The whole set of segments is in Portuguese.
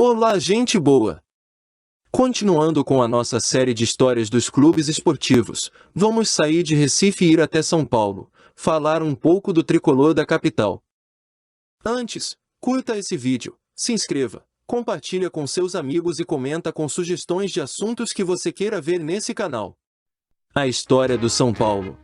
Olá, gente boa! Continuando com a nossa série de histórias dos clubes esportivos, vamos sair de Recife e ir até São Paulo, falar um pouco do tricolor da capital. Antes, curta esse vídeo, se inscreva, compartilha com seus amigos e comenta com sugestões de assuntos que você queira ver nesse canal. A história do São Paulo.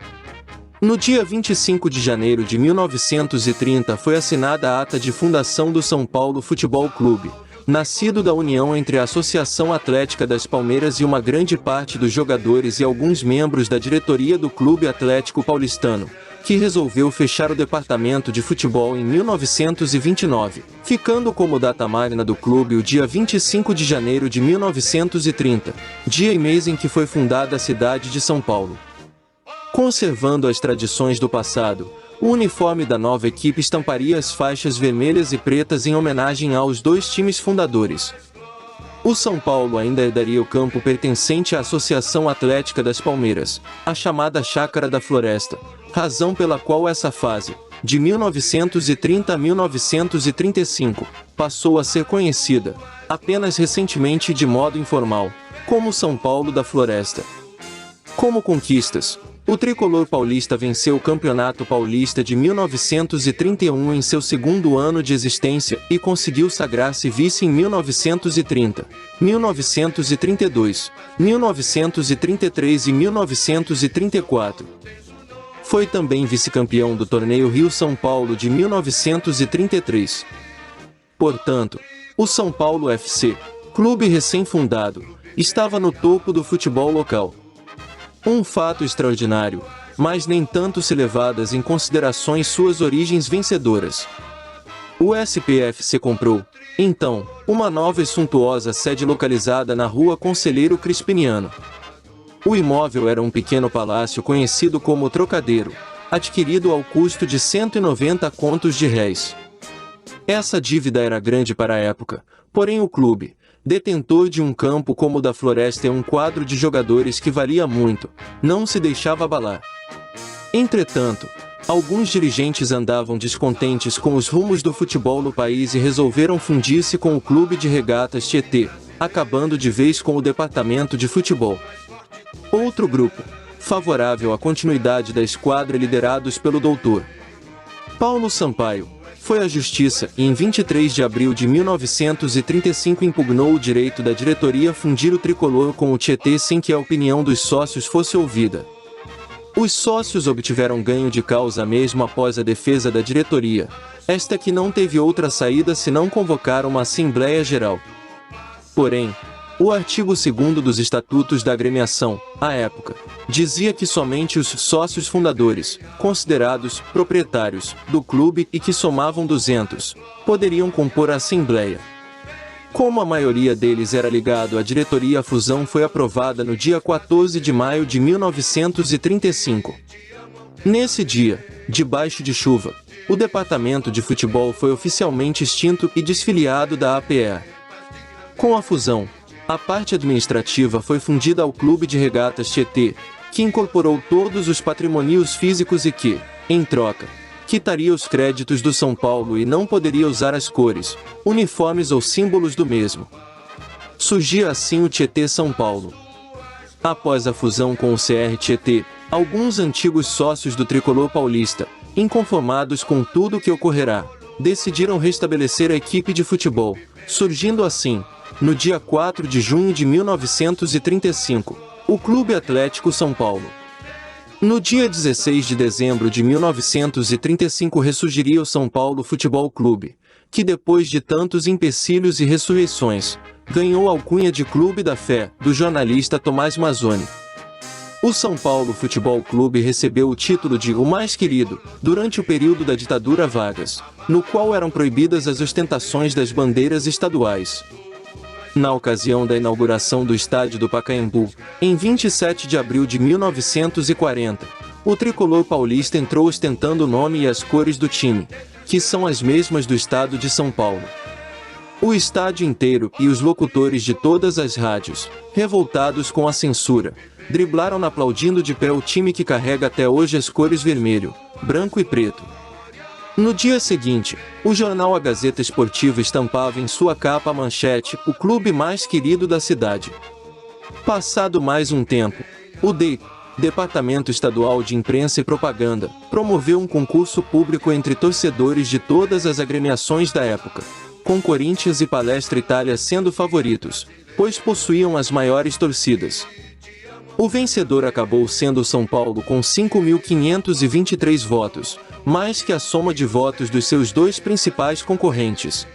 No dia 25 de janeiro de 1930 foi assinada a ata de fundação do São Paulo Futebol Clube, nascido da união entre a Associação Atlética das Palmeiras e uma grande parte dos jogadores e alguns membros da diretoria do Clube Atlético Paulistano, que resolveu fechar o departamento de futebol em 1929, ficando como data magna do clube o dia 25 de janeiro de 1930, dia e mês em que foi fundada a cidade de São Paulo. Conservando as tradições do passado, o uniforme da nova equipe estamparia as faixas vermelhas e pretas em homenagem aos dois times fundadores. O São Paulo ainda herdaria o campo pertencente à Associação Atlética das Palmeiras, a chamada Chácara da Floresta, razão pela qual essa fase, de 1930 a 1935, passou a ser conhecida, apenas recentemente e de modo informal, como São Paulo da Floresta. Como conquistas, o tricolor paulista venceu o Campeonato Paulista de 1931 em seu segundo ano de existência e conseguiu sagrar-se vice em 1930, 1932, 1933 e 1934. Foi também vice-campeão do torneio Rio-São Paulo de 1933. Portanto, o São Paulo FC, clube recém-fundado, estava no topo do futebol local. Um fato extraordinário, mas nem tanto se levadas em considerações suas origens vencedoras. O SPFC comprou, então, uma nova e suntuosa sede localizada na rua Conselheiro Crispiniano. O imóvel era um pequeno palácio conhecido como Trocadeiro, adquirido ao custo de 190 contos de réis. Essa dívida era grande para a época, porém o clube, detentor de um campo como o da Floresta e um quadro de jogadores que valia muito, não se deixava abalar. Entretanto, alguns dirigentes andavam descontentes com os rumos do futebol no país e resolveram fundir-se com o Clube de Regatas Tietê, acabando de vez com o departamento de futebol. Outro grupo, favorável à continuidade da esquadra liderados pelo Dr. Paulo Sampaio, foi à Justiça e em 23 de abril de 1935 impugnou o direito da diretoria fundir o tricolor com o Tietê sem que a opinião dos sócios fosse ouvida. Os sócios obtiveram ganho de causa mesmo após a defesa da diretoria, esta que não teve outra saída senão convocar uma Assembleia Geral. Porém, o artigo 2º dos Estatutos da Agremiação, à época, dizia que somente os sócios fundadores, considerados proprietários do clube e que somavam 200, poderiam compor a Assembleia. Como a maioria deles era ligado à diretoria, a fusão foi aprovada no dia 14 de maio de 1935. Nesse dia, debaixo de chuva, o departamento de futebol foi oficialmente extinto e desfiliado da APE. Com a fusão, a parte administrativa foi fundida ao Clube de Regatas Tietê, que incorporou todos os patrimônios físicos e que, em troca, quitaria os créditos do São Paulo e não poderia usar as cores, uniformes ou símbolos do mesmo. Surgia assim o Tietê São Paulo. Após a fusão com o CR Tietê, alguns antigos sócios do tricolor paulista, inconformados com tudo o que ocorrerá, decidiram restabelecer a equipe de futebol, surgindo assim, no dia 4 de junho de 1935, o Clube Atlético São Paulo. No dia 16 de dezembro de 1935 ressurgiria o São Paulo Futebol Clube, que depois de tantos empecilhos e ressurreições, ganhou a alcunha de Clube da Fé, do jornalista Tomás Mazzoni. O São Paulo Futebol Clube recebeu o título de o mais querido, durante o período da ditadura Vargas, no qual eram proibidas as ostentações das bandeiras estaduais. Na ocasião da inauguração do estádio do Pacaembu, em 27 de abril de 1940, o tricolor paulista entrou ostentando o nome e as cores do time, que são as mesmas do estado de São Paulo. O estádio inteiro e os locutores de todas as rádios, revoltados com a censura, driblaram aplaudindo de pé o time que carrega até hoje as cores vermelho, branco e preto. No dia seguinte, o jornal A Gazeta Esportiva estampava em sua capa a manchete: o clube mais querido da cidade. Passado mais um tempo, o Departamento Estadual de Imprensa e Propaganda promoveu um concurso público entre torcedores de todas as agremiações da época, com Corinthians e Palestra Itália sendo favoritos, pois possuíam as maiores torcidas. O vencedor acabou sendo o São Paulo com 5.523 votos, mais que a soma de votos dos seus dois principais concorrentes.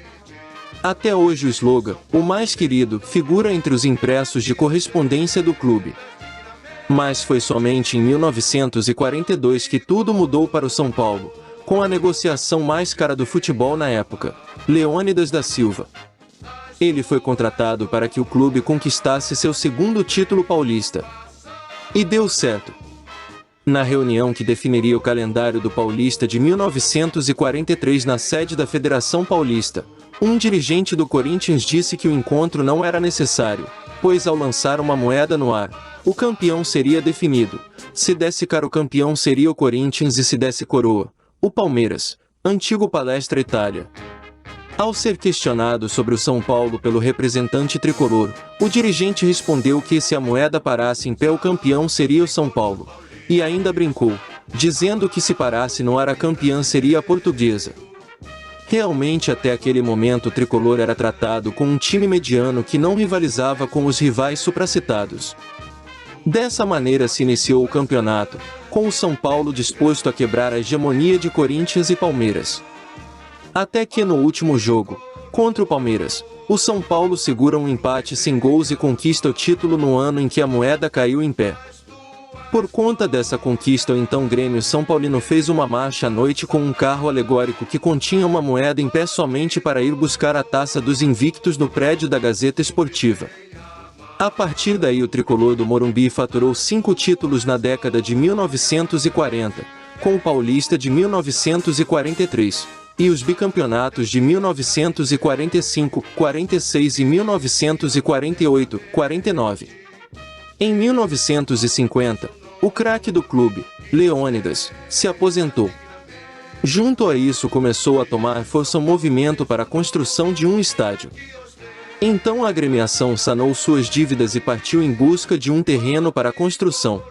Até hoje o slogan, o mais querido, figura entre os impressos de correspondência do clube. Mas foi somente em 1942 que tudo mudou para o São Paulo, com a negociação mais cara do futebol na época, Leônidas da Silva. Ele foi contratado para que o clube conquistasse seu segundo título paulista. E deu certo. Na reunião que definiria o calendário do Paulista de 1943 na sede da Federação Paulista, um dirigente do Corinthians disse que o encontro não era necessário, pois ao lançar uma moeda no ar, o campeão seria definido. Se desse cara o campeão seria o Corinthians e se desse coroa, o Palmeiras, antigo Palestra Itália. Ao ser questionado sobre o São Paulo pelo representante tricolor, o dirigente respondeu que se a moeda parasse em pé o campeão seria o São Paulo, e ainda brincou, dizendo que se parasse no ar a campeã seria a Portuguesa. Realmente até aquele momento o tricolor era tratado como um time mediano que não rivalizava com os rivais supracitados. Dessa maneira se iniciou o campeonato, com o São Paulo disposto a quebrar a hegemonia de Corinthians e Palmeiras. Até que no último jogo, contra o Palmeiras, o São Paulo segura um empate sem gols e conquista o título no ano em que a moeda caiu em pé. Por conta dessa conquista o então Grêmio São Paulino fez uma marcha à noite com um carro alegórico que continha uma moeda em pé somente para ir buscar a taça dos invictos no prédio da Gazeta Esportiva. A partir daí o tricolor do Morumbi faturou 5 títulos na década de 1940, com o Paulista de 1943, e os bicampeonatos de 1945, 46 e 1948, 49. Em 1950, o craque do clube, Leônidas, se aposentou. Junto a isso começou a tomar força o movimento para a construção de um estádio. Então a agremiação sanou suas dívidas e partiu em busca de um terreno para a construção.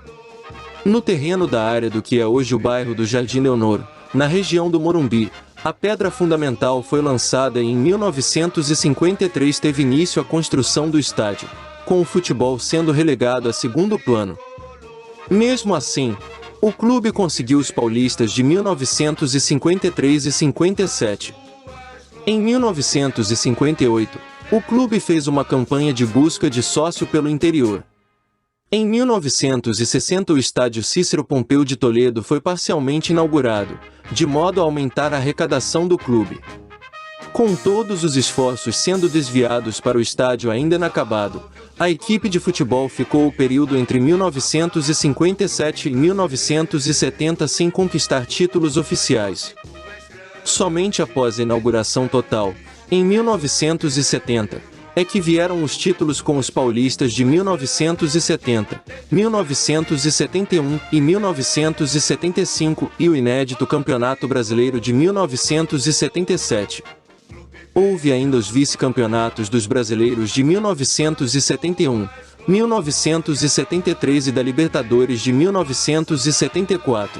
No terreno da área do que é hoje o bairro do Jardim Leonor, na região do Morumbi, a pedra fundamental foi lançada e em 1953 teve início a construção do estádio, com o futebol sendo relegado a segundo plano. Mesmo assim, o clube conseguiu os paulistas de 1953 e 57. Em 1958, o clube fez uma campanha de busca de sócio pelo interior. Em 1960 o estádio Cícero Pompeu de Toledo foi parcialmente inaugurado, de modo a aumentar a arrecadação do clube. Com todos os esforços sendo desviados para o estádio ainda inacabado, a equipe de futebol ficou o período entre 1957 e 1970 sem conquistar títulos oficiais. Somente após a inauguração total, em 1970, é que vieram os títulos com os paulistas de 1970, 1971 e 1975 e o inédito Campeonato Brasileiro de 1977. Houve ainda os vice-campeonatos dos brasileiros de 1971, 1973 e da Libertadores de 1974.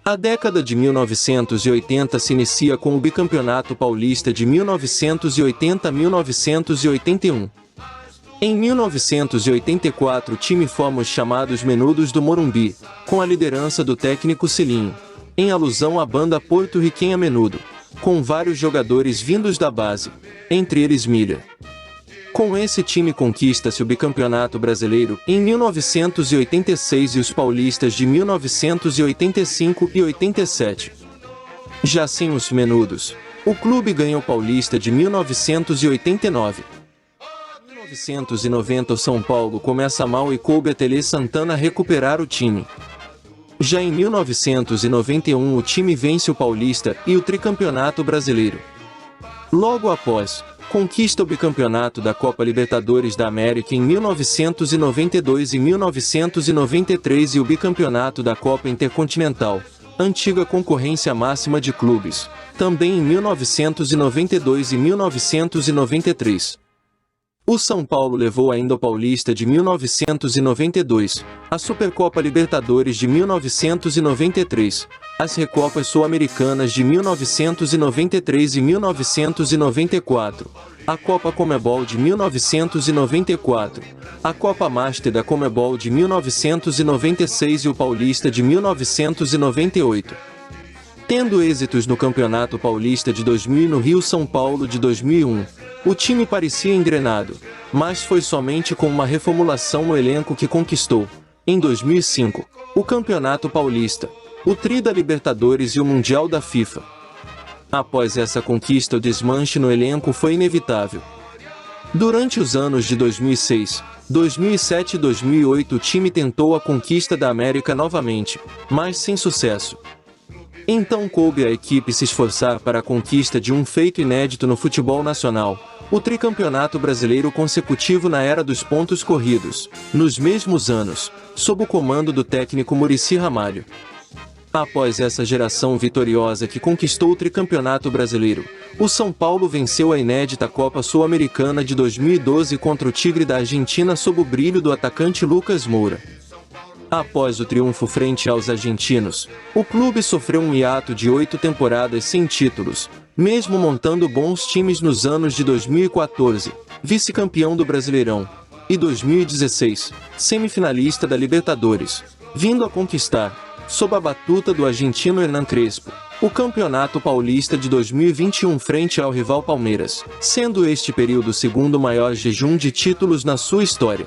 A década de 1980 se inicia com o bicampeonato paulista de 1980 a 1981. Em 1984 o time forma os chamados Menudos do Morumbi, com a liderança do técnico Cilinho, em alusão à banda porto-riquenha Menudo, com vários jogadores vindos da base, entre eles Milha. Com esse time conquista-se o bicampeonato brasileiro em 1986 e os paulistas de 1985 e 87. Já sem os Menudos, o clube ganha o paulista de 1989. Em 1990 o São Paulo começa mal e coube a Tele Santana recuperar o time. Já em 1991 o time vence o Paulista e o tricampeonato brasileiro. Logo após, conquista o bicampeonato da Copa Libertadores da América em 1992 e 1993 e o bicampeonato da Copa Intercontinental, antiga concorrência máxima de clubes, também em 1992 e 1993. O São Paulo levou ainda o Paulista de 1992, a Supercopa Libertadores de 1993, as Recopas Sul-Americanas de 1993 e 1994, a Copa Comebol de 1994, a Copa Master da Comebol de 1996 e o Paulista de 1998. Tendo êxitos no Campeonato Paulista de 2000 e no Rio-São Paulo de 2001, o time parecia engrenado, mas foi somente com uma reformulação no elenco que conquistou, em 2005, o Campeonato Paulista, o Tri da Libertadores e o Mundial da FIFA. Após essa conquista, o desmanche no elenco foi inevitável. Durante os anos de 2006, 2007 e 2008 o time tentou a conquista da América novamente, mas sem sucesso. Então coube à equipe se esforçar para a conquista de um feito inédito no futebol nacional, o tricampeonato brasileiro consecutivo na era dos pontos corridos, nos mesmos anos, sob o comando do técnico Muricy Ramalho. Após essa geração vitoriosa que conquistou o tricampeonato brasileiro, o São Paulo venceu a inédita Copa Sul-Americana de 2012 contra o Tigre da Argentina sob o brilho do atacante Lucas Moura. Após o triunfo frente aos argentinos, o clube sofreu um hiato de 8 temporadas sem títulos, mesmo montando bons times nos anos de 2014, vice-campeão do Brasileirão, e 2016, semifinalista da Libertadores, vindo a conquistar, sob a batuta do argentino Hernán Crespo, o Campeonato Paulista de 2021 frente ao rival Palmeiras, sendo este período o segundo maior jejum de títulos na sua história.